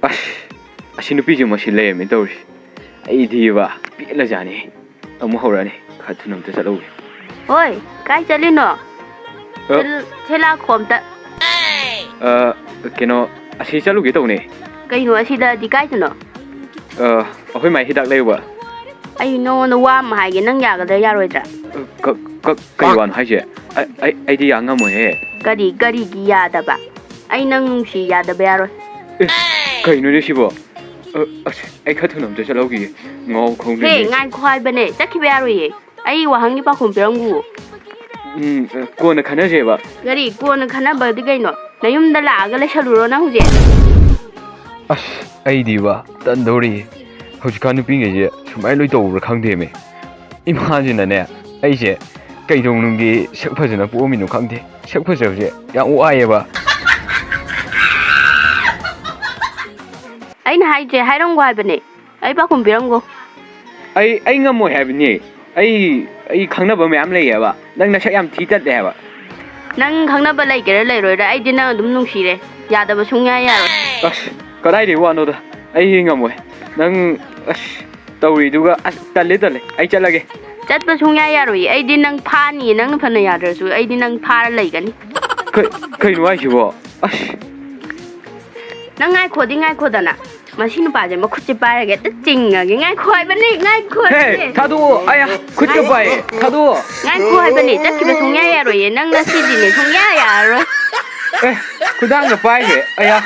ꯑꯁꯤ ꯅꯨꯄꯤꯁꯦ ꯃꯁꯤ ꯂꯩꯔꯝꯃꯦ ꯇꯧꯔꯤꯁꯤ ꯑꯩꯗꯤꯕ ꯄꯦꯜꯂꯖꯥꯠꯅꯤ ꯑꯃꯨꯛ ꯍꯧꯔꯛꯑꯅꯤ ꯈꯔ ꯊꯨꯅ ꯑꯝꯇ ꯆꯠꯍꯧꯒꯦ ꯍꯣꯏ ꯀꯥꯏ ꯆꯠꯂꯤꯅꯣ ꯁꯦꯂꯥꯈꯣꯝꯇ ꯀꯩꯅꯣ ꯑꯁꯤ ꯆꯠꯂꯨꯒꯦ ꯇꯧꯅꯦ ꯀꯩꯅꯣ ꯑꯁꯤꯗꯗꯤ ꯀꯥꯏꯗꯅꯣ ꯑꯩꯈꯣꯏ ꯃꯥꯏ ꯍꯤꯗꯥꯛ ꯂꯩꯕ ꯑꯩ ꯅꯉꯣꯟꯗ ꯋꯥ ꯑꯃ ꯍꯥꯏꯒꯦ ꯅꯪ ꯌꯥꯒꯗ꯭ꯔꯥ ꯌꯥꯔꯣꯏꯗ꯭ꯔꯥ ꯀꯩ ꯋꯥꯅꯣ ꯍꯥꯏꯁꯦ ꯑꯩꯗꯤ ꯌꯥ ꯉꯝꯃꯣꯏꯍꯦ ꯀꯔꯤꯒꯤ ꯌꯥꯗꯕ ꯑꯩ ꯅꯪ ꯅꯨꯡꯁꯤ ꯌꯥꯗꯕ ꯌꯥꯔꯣꯏ ꯀꯩꯅꯣꯅꯦ ꯁꯤꯕꯣ ꯑꯁ ꯑꯩ ꯈꯔ ꯊꯨꯅ ꯑꯝꯇ ꯆꯠꯍꯧꯈꯤꯒꯦ ꯉꯥꯎ ꯍꯦ ꯈꯣꯡꯗꯣꯏꯅꯦ ꯉꯥꯏꯈꯣ ꯍꯥꯏꯕꯅꯦ ꯆꯠꯈꯤꯕ ꯌꯥꯔꯣꯏꯌꯦ ꯑꯩ ꯋꯥꯍꯪꯒꯤ ꯄꯥꯎꯈꯨꯝ ꯄꯤꯔꯝꯈꯨ ꯀꯣꯟꯅ ꯈꯟꯅꯁꯦꯕ ꯀꯔꯤ ꯀꯣꯟꯅ ꯈꯟꯅꯕꯗꯤ ꯀꯩꯅꯣ ꯅꯌꯨꯝꯗ ꯂꯥꯛꯑꯒ ꯂꯩꯁꯜꯂꯨꯔꯣ ꯅꯪ ꯍꯧꯖꯤꯛ ꯑꯁ ꯑꯩꯗꯤꯕ ꯇꯟꯗꯧꯔꯤ ꯍꯧꯖꯤꯛꯀꯥꯟ ꯅꯨꯄꯤꯉꯩꯁꯦ ꯁꯨꯃꯥꯏꯅ ꯂꯣꯏ ꯇꯧꯕ꯭ꯔꯥ ꯈꯪꯗꯦꯃꯦ ꯏꯃꯥꯁꯤꯅꯅꯦ ꯑꯩꯁꯦ ꯀꯩꯗꯧꯅꯨꯡꯒꯤ ꯁꯛ ꯐꯖꯅ ꯄꯣꯛꯑꯝꯃꯤꯅꯣ ꯈꯪꯗꯦ ꯁꯛ ꯐꯖꯕꯁꯦ ꯌꯥꯝ ꯋꯥꯏꯑꯦꯕ ꯑꯩꯅ ꯍꯥꯏꯁꯦ ꯍꯥꯏꯔꯝꯒꯣ ꯍꯥꯏꯕꯅꯦ ꯑꯩ ꯄꯥꯎꯈꯨꯝ ꯄꯤꯔꯝꯒꯣ ꯑꯩ ꯉꯝꯃꯣꯏ ꯍꯥꯏꯕꯅꯤ ꯑꯩ ꯈꯪꯅꯕ ꯃꯌꯥꯝ ꯂꯩꯌꯦꯕ ꯅꯪ ꯅꯁꯛ ꯌꯥꯝ ꯊꯤ ꯇꯠꯂꯦ ꯍꯥꯏꯕ ꯅꯪ ꯈꯪꯅꯕ ꯂꯩꯒꯦꯔꯥ ꯂꯩꯔꯣꯏꯔꯥ ꯑꯩꯗꯤ ꯅꯪ ꯑꯗꯨꯝ ꯅꯨꯡꯁꯤꯔꯦ ꯌꯥꯗꯕ ꯁꯨꯡꯌꯥ ꯌꯥꯔꯣꯏ ꯑꯁ ꯀꯗꯥꯏꯗꯒꯤ ꯋꯥꯅꯣꯗ ꯑꯩ ꯉꯝꯃꯣꯏ ꯅꯪ ꯑꯁ ꯇꯧꯔꯤꯗꯨꯒ ꯑꯁ ꯇꯜꯂꯦ ꯑꯩ ꯆꯠꯂꯒꯦ ꯆꯠꯄ ꯁꯨꯡꯌꯥ ꯌꯥꯔꯣꯏꯌꯦ ꯑꯩꯗꯤ ꯅꯪ ꯐꯥꯅꯤꯌꯦ ꯅꯪꯅ ꯐꯅ ꯌꯥꯗ꯭ꯔꯁꯨ ꯑꯩꯗꯤ ꯅꯪ ꯐꯥꯔ ꯂꯩꯒꯅꯤ ꯀꯩꯅꯣ ꯍꯥꯏꯁꯤꯕꯣ ꯑꯁ ꯅꯪ ꯉꯥꯏꯈꯣꯗꯅ ꯃꯁꯤ ꯅꯨꯄꯥꯁꯦ ꯃꯈꯨꯠꯁꯦ ꯄꯥꯏꯔꯒ ꯍꯦꯛꯇ ꯆꯤꯡꯉꯒꯦ ꯉꯥꯏꯈꯣ ꯍꯥꯏꯕꯅꯤ ꯉꯥꯏꯈꯣ ꯊꯥꯗꯣꯛꯑꯣ ꯑꯩ ꯈꯨꯠꯀ ꯄꯥꯏꯌꯦ ꯊꯥꯗꯣꯛꯑꯣ ꯉꯥꯏꯈꯣ ꯍꯥꯏꯕꯅꯤ ꯆꯠꯈꯤꯕ ꯁꯨꯡꯌꯥ ꯌꯥꯔꯣꯏꯌꯦ ꯅꯪ ꯉꯁꯤꯗꯤꯅꯦ ꯁꯨꯡꯌꯥ ꯌꯥꯔꯔꯣꯏ ꯈꯨꯗꯥꯡꯒ ꯄꯥꯏꯈ꯭ꯔꯦ ꯑꯌꯥ